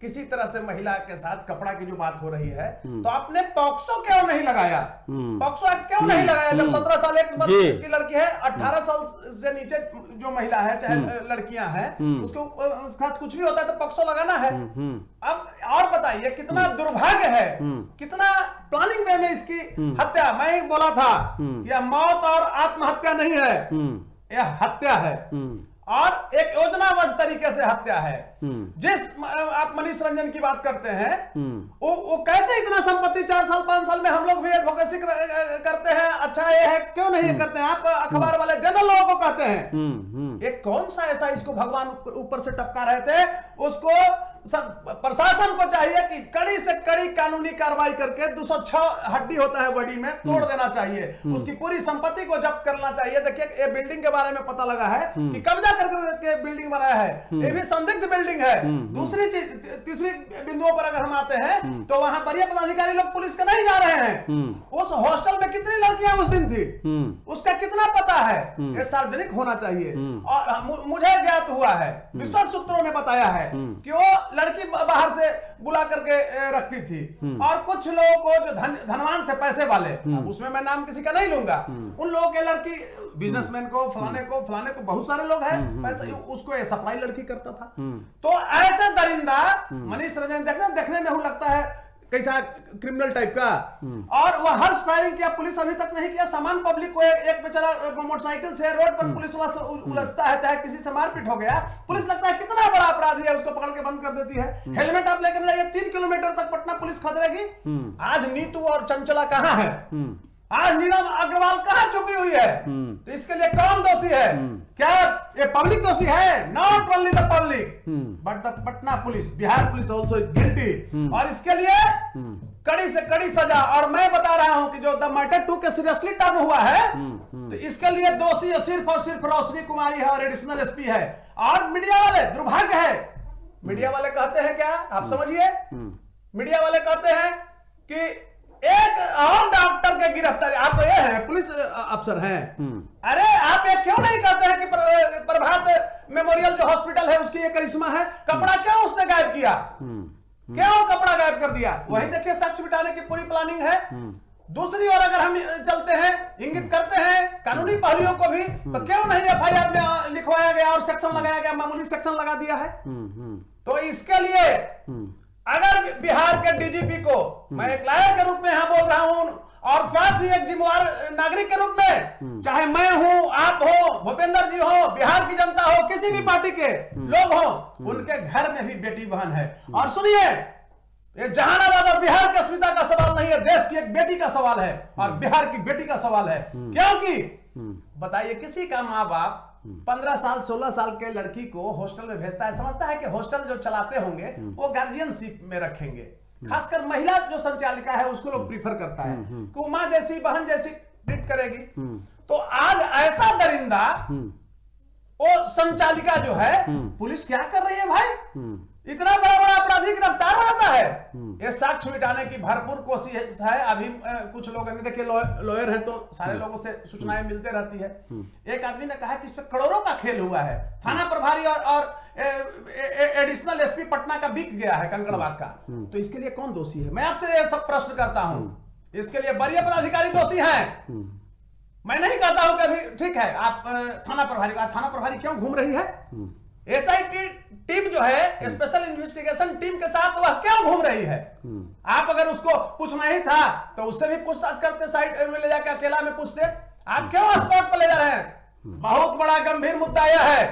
किसी तरह से महिला के साथ कपड़ा की जो बात हो रही है, तो आपने पॉक्सो क्यों नहीं लगाया? पॉक्सो एक्ट क्यों नहीं लगाया? जब 17 साल 1 वर्ष की लड़की है, 18 साल से नीचे जो महिला है, चाहे लड़कियां हैं, उसके साथ कुछ भी होता है तो पॉक्सो लगाना है। अब और बताइए कितना दुर्भाग्य है, कितना प्लानिंग वे में इसकी हत्या। मैं ही बोला था यह मौत और आत्महत्या नहीं है, यह हत्या है और एक योजनाबद्ध तरीके से हत्या है। जिस आप मनीष रंजन की बात करते हैं, वो कैसे इतना संपत्ति 4 साल 5 साल में, हम लोग भी एडवोकेसी करते हैं, अच्छा ये है, क्यों नहीं करते हैं? आप अखबार वाले जनरल लोगों को कहते हैं, ये कौन सा ऐसा इसको भगवान ऊपर से टपका रहे थे? उसको प्रशासन को चाहिए कि कड़ी से कड़ी कानूनी कार्रवाई करके 206 हड्डी होता है बॉडी में, तोड़ देना चाहिए, उसकी पूरी संपत्ति को जब्त करना चाहिए। देखिए ये बिल्डिंग के बारे में पता लगा है कि कब्जा करके बिल्डिंग बनाया है, ये भी संदिग्ध बिल्डिंग है। दूसरी चीज, तीसरी बिंदुओं पर अगर हम आते हैं तो वहां वरीय पदाधिकारी लोग पुलिस के नहीं जा रहे हैं। उस हॉस्टल में कितनी लड़कियां उस दिन थी, उसका कितना पता है? ये सार्वजनिक होना चाहिए। और मुझे ज्ञात हुआ है, विश्वास सूत्रों ने बताया है कि वो लड़की बाहर से बुला करके रखती थी और कुछ लोगों को जो धनवान थे, पैसे वाले, उसमें मैं नाम किसी का नहीं लूंगा, उन लोगों के लड़की बिजनेसमैन को, फलाने को बहुत सारे लोग हैं, पैसे उसको सप्लाई लड़की करता था। तो ऐसे दरिंदा मनीष रंजन देखने में लगता है कैसा क्रिमिनल टाइप का, और वह हर्ष फायरिंग किया, पुलिस अभी तक नहीं किया। सामान पब्लिक को एक बेचारा मोटरसाइकिल से रोड पर पुलिस वाला उलझता है, चाहे किसी से मारपीट हो गया, पुलिस लगता है कितना बड़ा अपराधी है, उसको पकड़ के बंद कर देती है। हेलमेट आप लेकर जाइए, 3 किलोमीटर तक पटना पुलिस खदेड़ेगी। आज नीतू और चंचला कहां है? आज नीलम अग्रवाल कहां छुपी हुई है? तो इसके लिए कौन दोषी है? क्या ये पब्लिक दोषी है? Not only the public but the Patna police, Bihar police also is guilty, और इसके लिए कड़ी से कड़ी सजा। और मैं बता रहा हूं कि जो द मैटर 2 के सीरियसली टर्न हुआ है, तो इसके लिए दोषी सिर्फ और सिर्फ रोशनी कुमारी है और एडिशनल एसपी है। और मीडिया वाले, दुर्भाग्य है, मीडिया वाले कहते हैं क्या, आप समझिए, मीडिया वाले कहते हैं कि एक और डॉक्टर के गिरफ्तारी, आप ये हैं पुलिस अफसर हैं, अरे आप ये क्यों नहीं कहते हैं कि प्रभात मेमोरियल जो हॉस्पिटल है उसकी ये करिश्मा है? कपड़ा क्यों उसने गायब किया? क्यों कपड़ा गायब कर दिया? वही देखिए साक्ष्य मिटाने की पूरी प्लानिंग है। दूसरी ओर अगर हम चलते हैं, इंगित करते हैं कानूनी पहलुओं को भी, तो क्यों नहीं एफआईआर में लिखवाया गया और सेक्शन लगाया गया, मामूली सेक्शन लगा दिया है? तो इसके लिए अगर बिहार के डीजीपी को मैं एक लायर के रूप में यहां बोल रहा हूं और साथ ही एक जिम्मेदार नागरिक के रूप में, चाहे मैं हूं, आप हो, भूपेंद्र जी हो, बिहार की जनता हो, किसी भी पार्टी के लोग हो, उनके घर में भी बेटी बहन है। और सुनिए, ये जहानाबाद और बिहार की अस्मिता का सवाल नहीं है, देश की एक बेटी का सवाल है और बिहार की बेटी का सवाल है। क्योंकि बताइए, किसी का माँ बाप 15 साल 16 साल के लड़की को हॉस्टल में भेजता है, समझता है कि हॉस्टल जो चलाते होंगे वो गार्जियनशिप में रखेंगे, खासकर महिला जो संचालिका है उसको लोग प्रीफर करता है कि वो माँ जैसी बहन जैसी ट्रीट करेगी। तो आज ऐसा दरिंदा वो संचालिका जो है, पुलिस क्या कर रही है भाई? इतना बड़ा बड़ा अपराधी गिरफ्तार हो जाता है। ये साक्ष्य मिटाने की भरपूर कोशिश है। अभी कुछ लोग, देखिए लॉयर हैं तो सारे लोगों से सूचनाएं मिलते रहती है। एक आदमी ने कहा कि इस पे करोड़ों का खेल हुआ है, थाना प्रभारी और एडिशनल एसपी पटना का बिक गया है कंकड़बाग का। तो इसके लिए कौन दोषी है? मैं आपसे ये सब प्रश्न करता हूं। इसके लिए वरीय पदाधिकारी दोषी हैं। मैं नहीं कहता हूं कि अभी ठीक है आप थाना प्रभारी क्यों घूम रही है? एसआईटी टीम जो है, स्पेशल इन्वेस्टिगेशन टीम के साथ वह क्यों घूम रही है? आप अगर उसको पूछना ही था तो उससे भी पूछताछ करते, साइड में ले जाकर अकेला में पूछते। आप क्यों स्पॉट पर ले जा रहे हैं? बहुत बड़ा गंभीर मुद्दा यह है।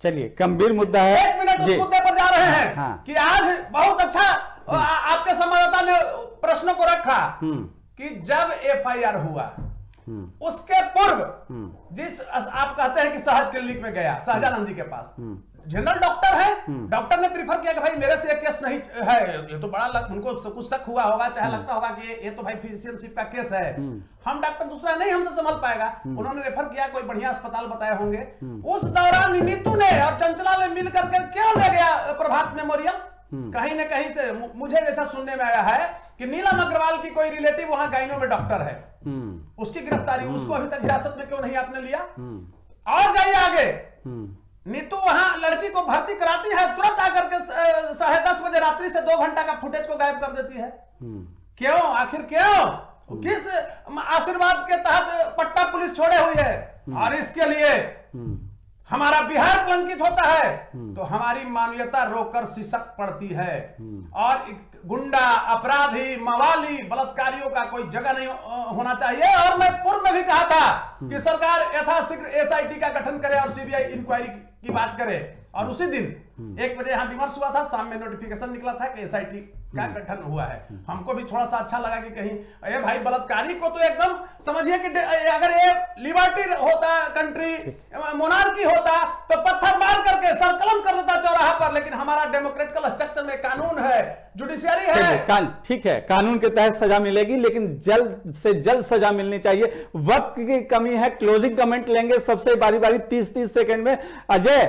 चलिए, गंभीर मुद्दा है, 1 मिनट उस मुद्दे पर जा रहे हैं। हाँ। कि आज बहुत अच्छा आपके संवाददाता ने प्रश्न को रखा कि जब एफआईआर हुआ उसके पूर्व जिस आप कहते हैं कि सहज क्लिनिक में गया, सहजानंदी के पास, जनरल डॉक्टर है, डॉक्टर ने प्रीफर किया कि भाई मेरे से ये केस नहीं है, ये तो बड़ा उनको कुछ शक हुआ होगा, चाहे लगता होगा कि ये तो भाई फिजिशियनशिप का केस है, हम डॉक्टर दूसरा नहीं हमसे संभल पाएगा, उन्होंने रेफर किया, कोई बढ़िया अस्पताल बताए होंगे। उस दौरान नीतू ने और चंचला ने मिल करके क्यों ले गया प्रभात मेमोरियल? कहीं ना कहीं से मुझे जैसा सुनने में आया है कि नीलम अग्रवाल की कोई रिलेटिव वहां गाइनो में डॉक्टर है, उसकी गिरफ्तारी, उसको अभी तक हिरासत में क्यों नहीं आपने लिया? और जाइए आगे, नीतू वहां लड़की को भर्ती कराती है, तुरंत आकर के 10:30 बजे रात्रि से 2 घंटा का फुटेज को गायब कर देती है। क्यों? आखिर क्यों? किस आशीर्वाद के तहत पट्टा पुलिस छोड़े हुई है? और इसके लिए हमारा बिहार कलंकित होता है तो हमारी मानवीयता रोकर सिसक पड़ती है। और गुंडा, अपराधी, मवाली, बलात्कारियों का कोई जगह नहीं होना चाहिए। और मैं पूर्व में भी कहा था कि सरकार यथाशीघ्र एसआईटी का गठन करे और सीबीआई इंक्वायरी की बात करे। और उसी दिन 1 बजे यहां विमर्श हुआ था, शाम में नोटिफिकेशन निकला था कि एसआईटी का गठन हुआ है। हमको भी थोड़ा सा अच्छा लगा कि कहीं अरे भाई बलात्कारी को तो एकदम समझिए कि अगर ये लिबर्टी होता, कंट्री मोनार्की होता तो पत्थर मार करके सरकलम कर देता चौराहा पर। लेकिन हमारा डेमोक्रेटिकल स्ट्रक्चर में कानून है, जुडिशियरी है। ठीक है, कानून के तहत सजा मिलेगी, लेकिन जल्द से जल्द सजा मिलनी चाहिए। वक्त की कमी है, क्लोजिंग कमेंट लेंगे सबसे बारी बारी 30-30 सेकंड में। अजय,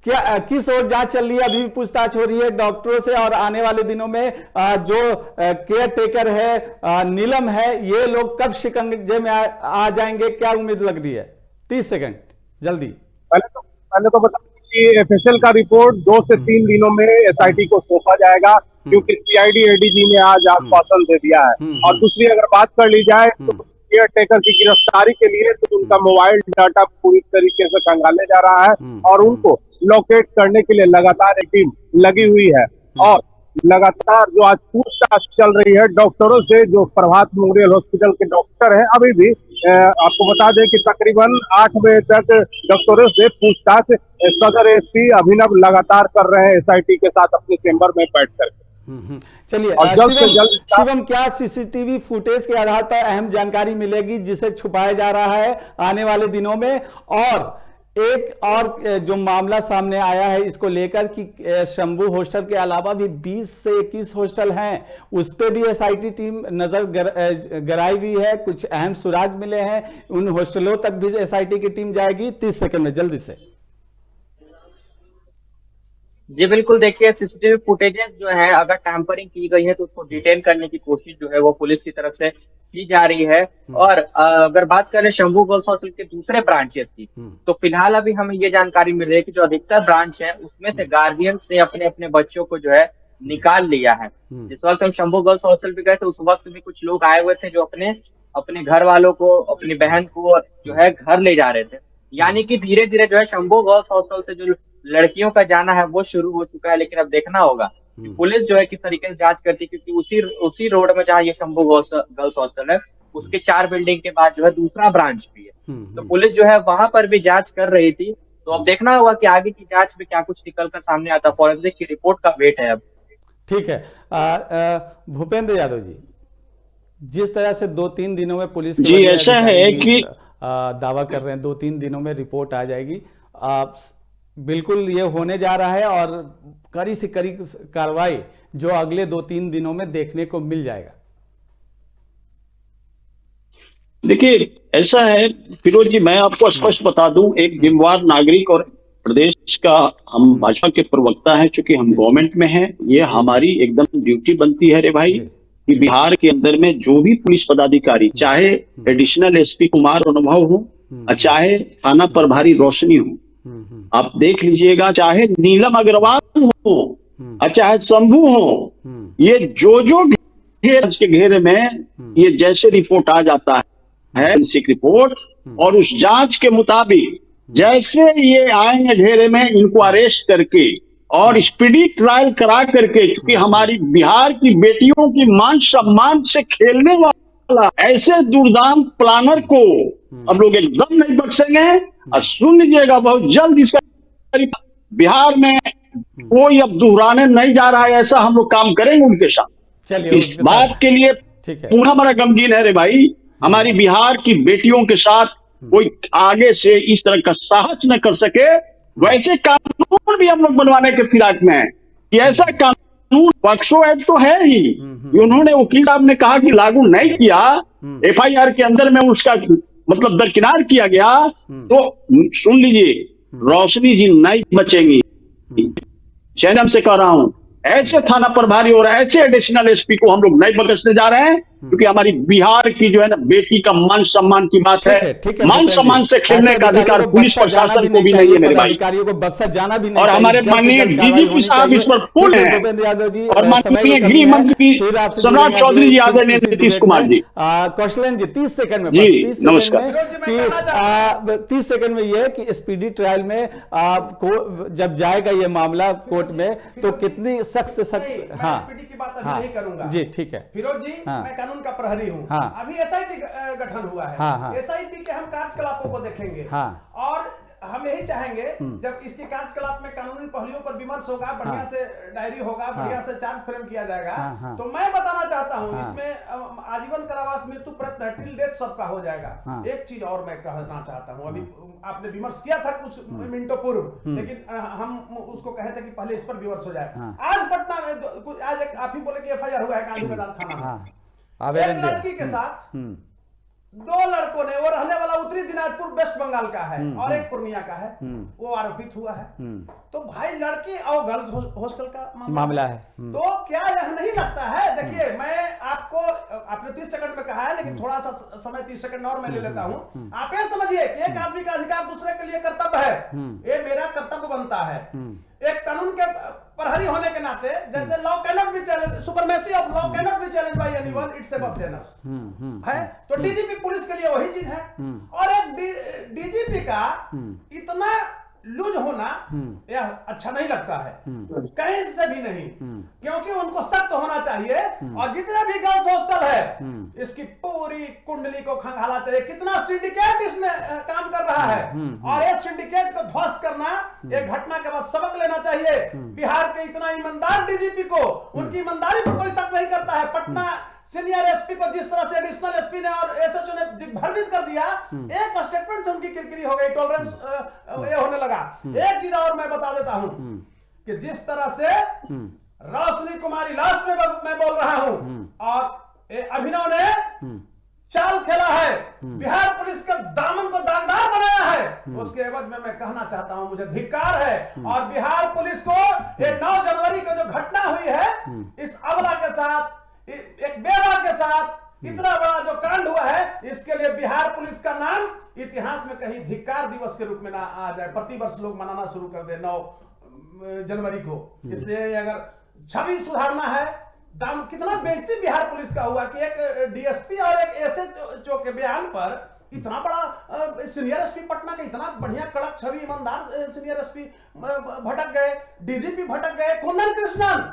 क्या किस ओर जांच चल रही है? अभी भी पूछताछ हो रही है डॉक्टरों से, और आने वाले दिनों में जो केयर टेकर है, नीलम है, ये लोग कब शिकंजे में आ जाएंगे? क्या उम्मीद लग रही है? 30 सेकंड जल्दी। पहले तो बता कि एफएसएल का रिपोर्ट 2 से 3 दिनों में एसआईटी को सौंपा जाएगा, क्योंकि सीआईडी एडीजी ने आज आश्वासन दे दिया है। और दूसरी अगर बात कर ली जाए तो केयर टेकर की गिरफ्तारी के लिए तो उनका मोबाइल डाटा पूरी तरीके से खंगाले जा रहा है और उनको लोकेट करने के लिए लगातार एक टीम लगी हुई है। और लगातार जो आज पूछताछ चल रही है डॉक्टरों से, जो प्रभात मेमोरियल हॉस्पिटल के डॉक्टर हैं, अभी भी आपको बता दें कि तकरीबन 8 बजे तक डॉक्टरों से पूछताछ सदर एसपी अभिनव लगातार कर रहे हैं एसआईटी के साथ अपने चेंबर में बैठकर। चलिए, शिवम, क्या सीसीटीवी फुटेज के आधार पर अहम जानकारी मिलेगी जिसे छुपाया जा रहा है आने वाले दिनों में? और एक और जो मामला सामने आया है इसको लेकर कि शंभू हॉस्टल के अलावा भी 20 से 21 हॉस्टल हैं, उस पर भी एसआईटी टीम नजर गराई हुई है, कुछ अहम सुराग मिले हैं, उन हॉस्टलों तक भी एसआईटी की टीम जाएगी। 30 सेकंड में जल्दी से। जी बिल्कुल, देखिए सीसीटीवी फुटेजेस जो है अगर टैंपरिंग की गई है तो उसको डिटेन करने की कोशिश जो है वो पुलिस की तरफ से की जा रही है। और अगर बात करें शंभू गर्ल्स हॉस्टल के दूसरे ब्रांचेस की, तो फिलहाल अभी हमें ये जानकारी मिल रही है कि जो अधिकतर ब्रांच है उसमें से गार्जियंस ने अपने अपने बच्चों को जो है निकाल लिया है। जिस वक्त हम शंभू गर्ल्स हॉस्टल पे गए तो उस वक्त भी कुछ लोग आए हुए थे जो अपने घर वालों को, अपनी बहन को जो है घर ले जा रहे थे। यानी कि धीरे धीरे जो है शंभू गर्ल्स हॉस्टल से जो लड़कियों का जाना है वो शुरू हो चुका है। लेकिन अब देखना होगा पुलिस जो है किस तरीके से जांच करती है, क्योंकि उसी रोड में जहाँ ये शंभू गर्ल्स हॉस्टल है उसके 4 बिल्डिंग के बाद जो है दूसरा ब्रांच भी है, तो पुलिस जो है वहां पर भी जांच कर रही थी। तो अब देखना होगा कि आगे की जांच में क्या कुछ निकल कर सामने आता। फॉरेंसिक की रिपोर्ट का वेट है अब। ठीक है। भूपेंद्र यादव जी, जिस तरह से 2-3 दिनों में पुलिस के जी, वरीय ऐसा है अधिकारी कि दावा कर रहे हैं 2-3 दिनों में रिपोर्ट आ जाएगी। बिल्कुल ये होने जा रहा है और कड़ी से कड़ी कार्रवाई जो अगले 2-3 दिनों में देखने को मिल जाएगा। देखिए, ऐसा है फिरोज जी, मैं आपको स्पष्ट बता दूं, एक जिम्मेवार नागरिक और प्रदेश का हम भाजपा के प्रवक्ता हैं, चूंकि हम गवर्नमेंट में हैं, ये हमारी एकदम ड्यूटी बनती है रे भाई कि बिहार के अंदर में जो भी पुलिस पदाधिकारी, चाहे एडिशनल एसपी कुमार अनुभव हो, चाहे थाना प्रभारी रोशनी हो, आप देख लीजिएगा, चाहे नीलम अग्रवाल हो, चाहे शंभू हो, ये जो के घेरे में ये जैसे रिपोर्ट आ जाता है फॉरेंसिक रिपोर्ट, और उस जांच के मुताबिक जैसे ये आएंगे घेरे में, इनको अरेस्ट करके और स्पीडी ट्रायल करा करके, क्योंकि हमारी बिहार की बेटियों की मान सम्मान से खेलने वाला ऐसे दुर्दांत प्लानर को हम लोग एकदम नहीं बख्शेंगे। और सुन लीजिएगा, बहुत जल्द इसका बिहार में कोई अब दोहराने नहीं जा रहा है, ऐसा हम लोग काम करेंगे उनके साथ। इस बात के लिए पूरा हमारा गमगीन है रे भाई, हमारी बिहार की बेटियों के साथ कोई आगे से इस तरह का साहस न कर सके। वैसे कानून भी हम लोग बनवाने के फिराक में है कि ऐसा कानून, पॉक्सो एक्ट तो है ही, उन्होंने वकील साहब ने कहा कि लागू नहीं किया, एफआईआर के अंदर में उसका मतलब दरकिनार किया गया, तो सुन लीजिए, रोशनी जी नहीं बचेंगी। चैनल से कह रहा हूं, ऐसे थाना प्रभारी और ऐसे एडिशनल एसपी को हम लोग नहीं बख्शने जा रहे हैं, क्योंकि हमारी बिहार की जो है ना बेटी का मान सम्मान की बात है। मान सम्मान से खेलने का अधिकार पुलिस प्रशासन को भी नहीं है मेरे भाई, अधिकारियों को बख्शा जाना भी नहीं। और हमारे माननीय डीजीपी साहब इस पर फुल हैं, और माननीय गृह मंत्री सम्राट चौधरी जी, आदरणीय नीतीश कुमार जी। कौशलन जी 30 सेकंड में, जी नमस्कार। 30 सेकंड में यह कि स्पीडी ट्रायल में जब जाएगा ये मामला कोर्ट में, तो कितनी सख्त से सख्त। हाँ, की बात अभी नहीं करूंगा जी, ठीक है फिरोज जी। मैं कानून का प्रहरी हूँ। अभी एसआईटी गठन हुआ है, एसआईटी के हम कार्यकलापों को देखेंगे, और हम यही चाहेंगे जब इसके कार्यकलाप में कानूनी पहलुओं पर विमर्श होगा, बढ़िया से डायरी होगा, बढ़िया से चार्ज फ्रेम किया जाएगा, तो मैं बताना चाहता हूँ इसमें आजीवन कारावास, मृत्यु प्रत्य टिल डेथ सबका हो जाएगा। एक चीज और मैं कहना चाहता हूँ, अभी आपने विमर्श किया था कुछ मिनटों पूर्व, लेकिन हम उसको कहे थे कि पहले इस पर विमर्श हो जाए। आज पटना में आज एक आप ही बोले कि एफआईआर हुआ है गांधी मैदान थाना में, एक लड़की के साथ 2 लड़कों ने, वो रहने वाला उत्तरी दिनाजपुर वेस्ट बंगाल का है और एक पूर्णिया का है, वो आरोपित हुआ है। तो भाई लड़की और गर्ल्स हॉस्टल का मामला है। तो क्या यह नहीं लगता है, देखिए मैं आपको, आपने 30 सेकंड में कहा है, लेकिन थोड़ा सा समय 30 सेकंड और मैं ले लेता हूं। आप ये समझिए कि एक आदमी का अधिकार दूसरे के लिए कर्तव्य है, ये मेरा कर्तव्य बनता है एक कानून के प्रहरी होने के नाते। जैसे law cannot be challenge, supremacy of law cannot be challenge by anyone, it's above fairness है। तो डीजीपी पुलिस के लिए वही चीज है। और एक डीजीपी का इतना लूज होना यह अच्छा नहीं लगता है, कहीं से भी नहीं, क्योंकि उनको सख्त होना चाहिए। और जितने भी गर्ल्स हॉस्टल है, इसकी पूरी कुंडली को खंगालना चाहिए। कितना सिंडिकेट इसमें काम कर रहा है, और ये सिंडिकेट को ध्वस्त करना, एक घटना के बाद सबक लेना चाहिए। बिहार के इतना ईमानदार डीजीपी को, उनकी ईमानदारी पर कोई शक नहीं करता है। पटना सीनियर एसपी को जिस तरह से एडिशनल एसपी ने और एसएचओ ने दिग्भ्रमित कर दिया, एक स्टेटमेंट से उनकी किरकिरी हो गई, टॉलरेंस ये होने लगा। एक चीज और मैं बता देता हूं कि जिस तरह से रोशनी कुमारी लास्ट में मैं बोल रहा हूं, और अभिनव ने चाल खेला है, बिहार पुलिस के दामन को दागदार बनाया है, उसके एवज में मैं कहना चाहता हूं मुझे धिक्कार है। और बिहार पुलिस को ये 9 जनवरी को जो घटना हुई है, इस अबला के साथ, एक बेवा के साथ इतना बड़ा जो कांड हुआ है, इसके लिए बिहार पुलिस का नाम इतिहास में कहीं धिक्कार दिवस के रूप में ना आ जाए। प्रतिवर्ष लोग मनाना शुरू कर दे 9 जनवरी को। इसलिए अगर छवि सुधारना है, दाम कितना बेइज्जती बिहार पुलिस का हुआ कि एक डीएसपी और एक एसएचओ के बयान पर इतना बड़ा सीनियर एसपी पटना के इतना बढ़िया कड़क छवि ईमानदार सीनियर एसपी भटक गए, डीजीपी भटक गए, कुंदन कृष्णन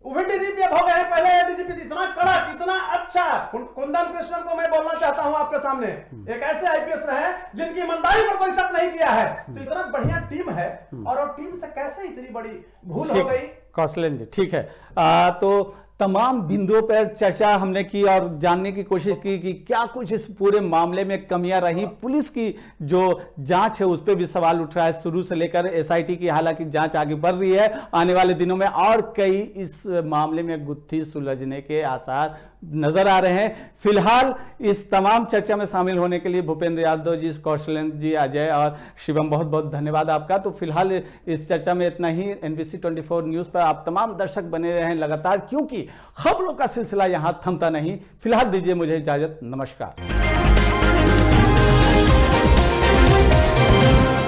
वो भी डीजीपी अब हो गए हैं, पहले डीजीपी इतना कड़क, इतना अच्छा। कुंदन कृष्णन को मैं बोलना चाहता हूं आपके सामने, एक ऐसे आईपीएस रहे जिनकी ईमानदारी पर कोई शक नहीं किया है। तो इतना बढ़िया टीम है और टीम से कैसे इतनी बड़ी भूल हो गई? कौशलेंद्र जी ठीक है। तो तमाम बिंदुओं पर चर्चा हमने की और जानने की कोशिश की कि क्या कुछ इस पूरे मामले में कमियां रही। पुलिस की जो जांच है उस पर भी सवाल उठ रहा है शुरू से लेकर एसआईटी की, हालांकि जांच आगे बढ़ रही है। आने वाले दिनों में और कई इस मामले में गुत्थी सुलझने के आसार नजर आ रहे हैं। फिलहाल इस तमाम चर्चा में शामिल होने के लिए भूपेंद्र यादव जी, कौशलेंद्र जी, अजय और शिवम बहुत बहुत धन्यवाद आपका। तो फिलहाल इस चर्चा में इतना ही। NBC 24 न्यूज पर आप तमाम दर्शक बने रहें लगातार, क्योंकि खबरों का सिलसिला यहां थमता नहीं। फिलहाल दीजिए मुझे इजाजत, नमस्कार।